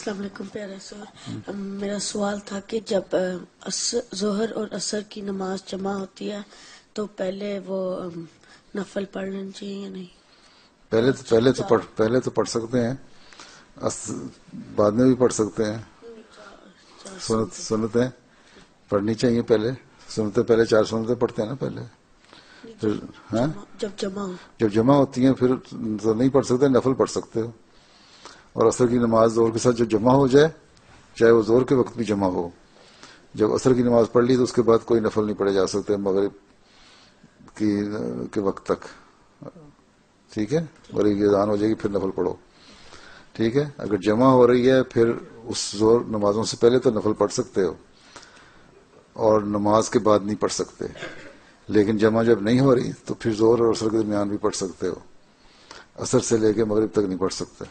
السلام علیکم پیارے سر، میرا سوال تھا کہ جب ظہر اور عصر کی نماز جمع ہوتی ہے تو پہلے وہ نفل پڑھ لینا چاہیے یا نہیں؟ پہلے تو پڑھ سکتے ہیں، بعد میں بھی پڑھ سکتے ہیں. سنتیں پڑھنی چاہیے پہلے. سنتیں پہلے 4 سنتیں پڑھتے ہیں نا پہلے. جب جمع ہوتی ہیں پھر تو نہیں پڑھ سکتے، نفل پڑھ سکتے ہو. اور عصر کی نماز ظہر کے ساتھ جو جمع ہو جائے، چاہے وہ ظہر کے وقت بھی جمع ہو، جب عصر کی نماز پڑھ لی تو اس کے بعد کوئی نفل نہیں پڑھے جا سکتے مغرب کے وقت تک. ٹھیک ہے، مغرب کی اذان ہو جائے گی پھر نفل پڑھو. ٹھیک ہے، اگر جمع ہو رہی ہے پھر اس ظہر نمازوں سے پہلے تو نفل پڑھ سکتے ہو اور نماز کے بعد نہیں پڑھ سکتے. لیکن جمع جب نہیں ہو رہی تو پھر ظہر اور عصر کے درمیان بھی پڑھ سکتے ہو. عصر سے لے کے مغرب تک نہیں پڑھ سکتے.